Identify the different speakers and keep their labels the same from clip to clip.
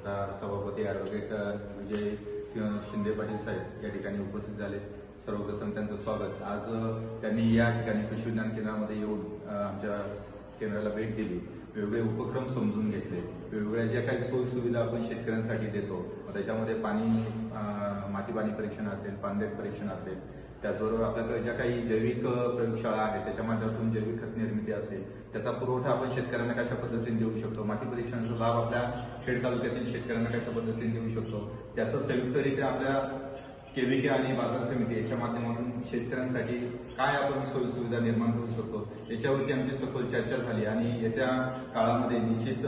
Speaker 1: तथा सभापती ॲडव्होकेट विजय सिंह शिंदे पाटील साहेब या ठिकाणी उपस्थित झाले। सर्वप्रथम त्यांचं स्वागत। आज त्यांनी या ठिकाणी कृषी विज्ञान केंद्रामध्ये येऊन आमच्या केंद्राला भेट दिली, वेगवेगळे उपक्रम समजून घेतले, वेगवेगळ्या ज्या काही सोयी सुविधा आपण शेतकऱ्यांसाठी देतो, त्याच्यामध्ये माती पाणी परीक्षण असेल, पाणदेठ परीक्षण असेल, त्याचबरोबर आपल्याकडे ज्या काही जैविक प्रयोगशाळा आहेत त्याच्या माध्यमातून जैविक खत निर्मिती असेल, त्याचा पुरवठा आपण शेतकऱ्यांना कशा पद्धतीने देऊ शकतो, माती परीक्षणाचा लाभ आपल्या खेड तालुक्यातील शेतकऱ्यांना कशा पद्धतीने देऊ शकतो, त्याचं संयुक्तरित्या आपल्या केव्हीके आणि बाजार समिती याच्या माध्यमातून शेतकऱ्यांसाठी काय आपण सोयी सुविधा निर्माण करू शकतो याच्यावरती आमची सखोल चर्चा झाली। आणि येत्या काळामध्ये निश्चित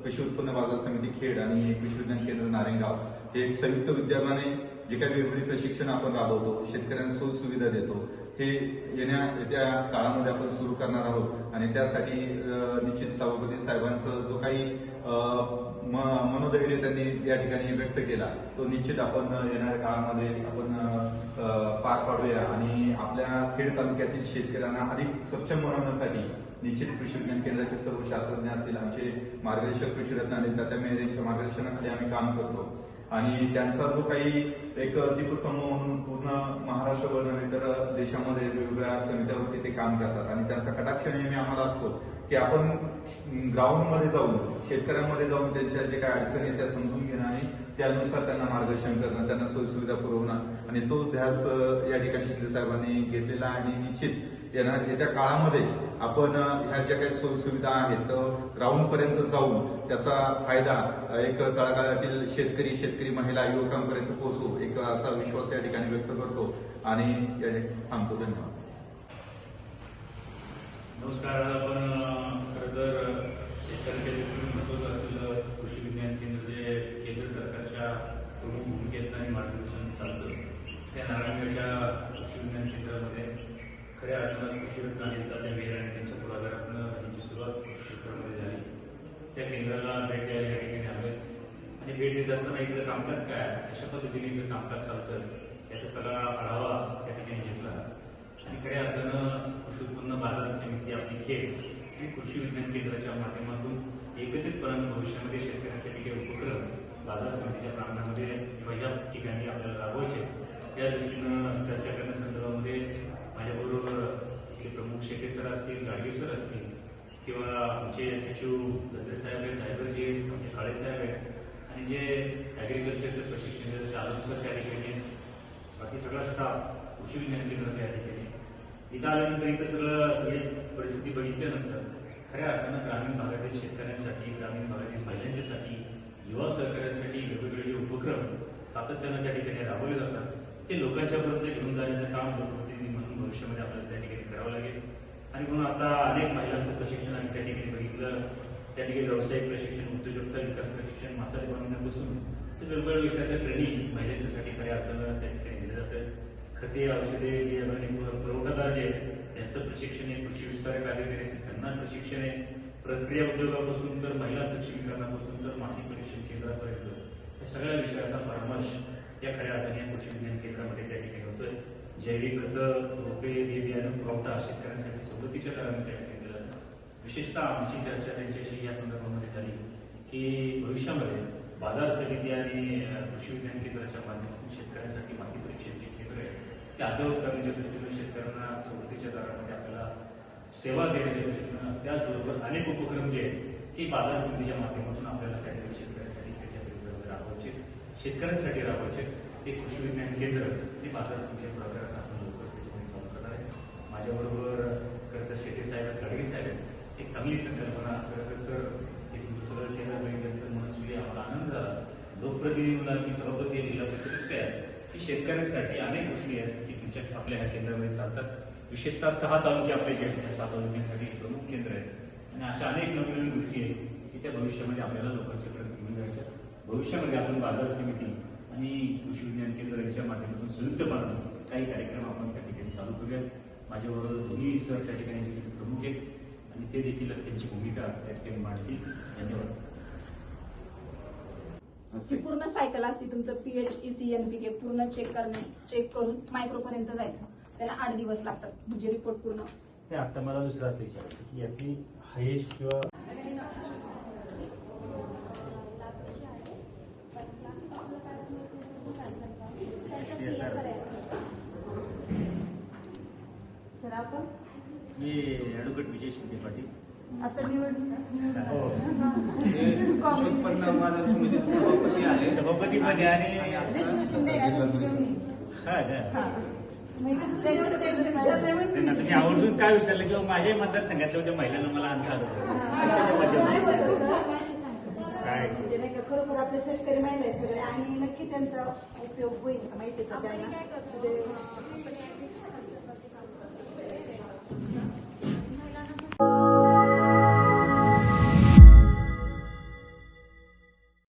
Speaker 1: कृषी उत्पन्न बाजार समिती खेड आणि कृषी विज्ञान केंद्र नारायणगाव हे एक संयुक्त विद्यमाने जे काही वेगवेगळे प्रशिक्षण आपण राबवतो, शेतकऱ्यांना सोयी सुविधा देतो, हे येत्या काळामध्ये आपण सुरू करणार आहोत। आणि त्यासाठी निश्चित सभापती साहेबांचं जो काही मनोधैर्य त्यांनी या ठिकाणी व्यक्त केला तो निश्चित आपण येणाऱ्या काळामध्ये आपण पार पाडूया आणि आपल्या खेड तालुक्यातील शेतकऱ्यांना अधिक सक्षम बनवण्यासाठी निश्चित कृषी विज्ञान केंद्राचे सर्व शास्त्रज्ञ असतील, आमचे मार्गदर्शक कृषीरत्न अनिल तात्या मेहरे यांच्या मार्गदर्शनाखाली आम्ही काम करतो आणि त्यांचा जो काही एक दीपस्तंभ म्हणून पूर्ण महाराष्ट्रभर नव्हे तर देशामध्ये वेगवेगळ्या समित्यावरती ते काम करतात आणि त्यांचा कटाक्ष नेहमी आम्हाला असतो की आपण ग्राउंडमध्ये जाऊन शेतकऱ्यांमध्ये जाऊन त्यांच्या जे काही अडचणी आहेत त्या समजून घेणं आणि त्यानुसार त्यांना मार्गदर्शन करणं, त्यांना सोयीसुविधा पुरवणं आणि तोच ध्यास या ठिकाणी शिंदे साहेबांनी घेतलेला आणि निश्चित येत्या काळामध्ये आपण ह्या ज्या काही सोयीसुविधा आहेत ग्राउंड पर्यंत जाऊन त्याचा फायदा एक तळागाळातील शेतकरी महिला युवकांपर्यंत पोहोचू, एक असा विश्वास या ठिकाणी व्यक्त करतो आणि थांबतो। धन्यवाद।
Speaker 2: नमस्कार। आपण खरं तर शेतकऱ्यांच्या दृष्टीने महत्वाचं असलेलं कृषी विज्ञान केंद्र जे केंद्र सरकारच्या प्रमुख भूमिकेत आणि मार्गदर्शन चालतं त्या नारायणगावच्या कृषी विज्ञान केंद्रामध्ये खऱ्या अर्थानं कृषीरत्न अनिल तात्या मेहरे आणि त्यांच्या पुढाकारातून यांची सुरुवात कृषी क्षेत्रामध्ये झाली। त्या केंद्राला भेट द्यायला या ठिकाणी आले आणि भेट देत असताना इथलं कामकाज काय, कशा पद्धतीने इथलं कामकाज चालतं याचा सगळा आढावा त्या ठिकाणी घेतला आणि खऱ्या अर्थानं कृषी उत्पन्न बाजार समिती आपली खेड आणि कृषी विज्ञान केंद्राच्या माध्यमातून एकत्रितपणे भविष्यामध्ये शेतकऱ्यांसाठी काही उपक्रम बाजार समितीच्या प्रांगणामध्ये किंवा या ठिकाणी आपल्याला राबवायचे त्या दृष्टीनं चर्चा करण्यासंदर्भामध्ये माझ्याबरोबर इथले प्रमुख शेटे सर असतील, गाडगे सर असतील किंवा आमचे सचिव दत्रे साहेब आहेत, साहेबजी आमचे काळे साहेब आहेत आणि जे ॲग्रिकल्चरचं प्रशिक्षण चालू सर त्या ठिकाणी, बाकी सगळा स्टाफ कृषी विज्ञान केंद्राच्या या ठिकाणी इथं आल्यानंतर इथं सगळी परिस्थिती बघितल्यानंतर खऱ्या अर्थानं ग्रामीण भागातील शेतकऱ्यांसाठी, ग्रामीण भागातील महिलांच्यासाठी, युवा सहकार्यासाठी वेगवेगळे जे उपक्रम सातत्यानं त्या ठिकाणी राबवले जातात ते लोकांच्यापर्यंत घेऊन जाण्याचं काम लोकप्रतिनिधी म्हणून भविष्यामध्ये आपल्याला त्या ठिकाणी करावं लागेल। आणि म्हणून आता अनेक महिलांचं प्रशिक्षण आम्ही त्या ठिकाणी बघितलं, त्या ठिकाणी व्यावसायिक प्रशिक्षण, उद्योजकता विकास प्रशिक्षण, मसाले बनवण्यापासून ते वेगवेगळ्या विषयाचं ट्रेनिंग महिलांच्यासाठी खऱ्या अर्थानं त्या ठिकाणी दिलं जातं। खते, औषधे पुरवठादार जे त्यांचं प्रशिक्षण आहे, कृषी विस्तारक अधिकारी असेल त्यांना प्रशिक्षण आहे, प्रक्रिया उद्योगापासून तर महिला सक्षमीकरणापासून तर माती परीक्षण केंद्रापर्यंत या सगळ्या विषयाचा परामर्श या खऱ्या अर्थाने कृषी विज्ञान केंद्रामध्ये त्या ठिकाणी होतोय। जैविक खतं, रोपे, बियाणं पुरवठा शेतकऱ्यांसाठी सवलतीच्या दराने त्या ठिकाणी दिलं जातं। विशेषतः आमची चर्चा त्यांच्याशी या संदर्भामध्ये झाली की भविष्यामध्ये बाजार समिती आणि कृषी विज्ञान केंद्राच्या माध्यमातून शेतकऱ्यांसाठी माती परीक्षेचे केंद्र आहे ते अद्ययावत करण्याच्या दृष्टीनं शेतकऱ्यांना सवलतीच्या दरामध्ये आपल्याला सेवा देण्याच्या दृष्टीनं त्याचबरोबर अनेक उपक्रम जे आहेत ते बाजार समितीच्या माध्यमातून आपल्याला काहीतरी शेतकऱ्यांसाठी राबवायचे, शेतकऱ्यांसाठी राबवायचे ते कृषी विज्ञान केंद्र ते बाजार समितीच्या प्रकारात आपण लवकरच त्याच्यामध्ये चालू करणार आहे। माझ्याबरोबर खरं तर शेटे साहेब, गाडगे साहेब एक चांगली संकल्पना खरं तर सर हे तुमचं सगळं केंद्र बघितल्यानंतर मनस्वी आम्हाला आनंद झाला। लोकप्रतिनिधी मुलांनी सभापती जिल्हा परिषदेचे आहे की शेतकऱ्यांसाठी अनेक गोष्टी आहेत की तुमच्या आपल्या ह्या केंद्रामध्ये चालतात। विशेषतः 6 तालुके आपले जे आहेत त्या 6 तालुक्यांसाठी प्रमुख केंद्र आहे आणि अशा अनेक नवीन गोष्टी आहेत की त्या भविष्यामध्ये आपल्याला लोकांच्यापर्यंत घेऊन जायच्या। भविष्यामध्ये आपण बाजार समिती आणि कृषी विज्ञान केंद्र यांच्या माध्यमातून संयुक्तपणे काही कार्यक्रम आपण त्या ठिकाणी चालू करूया। माझ्याबरोबर दोन्ही सर त्या ठिकाणी प्रमुख आहेत आणि ते देखील त्यांची भूमिका त्या ठिकाणी मांडतील। धन्यवाद।
Speaker 3: पूर्ण सायकल असते तुमचं PHEC NPK पूर्ण चेक करून मायक्रोपर्यंत जायचं, त्याला 8 दिवस लागतात म्हणजे रिपोर्ट पूर्ण।
Speaker 2: ते आता मला दुसरं असं विचारायचं की याची हायेस्ट किंवा
Speaker 4: CSR.
Speaker 3: सर आपण
Speaker 4: मी ॲडव्होकेट विजय शिंदे पाटील.
Speaker 3: आता निवडणूक
Speaker 4: हो.
Speaker 5: उत्पन्न माझा सभापती आहे.
Speaker 4: सभापतीमध्ये आणि
Speaker 3: विष्णू शिंदे यांची
Speaker 4: हा का?
Speaker 3: हा. त्याचं status नाही.
Speaker 4: त्यांना तुम्ही आवर्जून काय विचारलं किंवा माझ्या मतदारसंघातल्या होत्या महिलांना मला अंतर काय
Speaker 6: म्हणजे नाही का खरोखर आपले शेतकरी महिला आहे सगळे आणि नक्की त्यांचा उपयोग होईल का माहिती आहे का त्यांना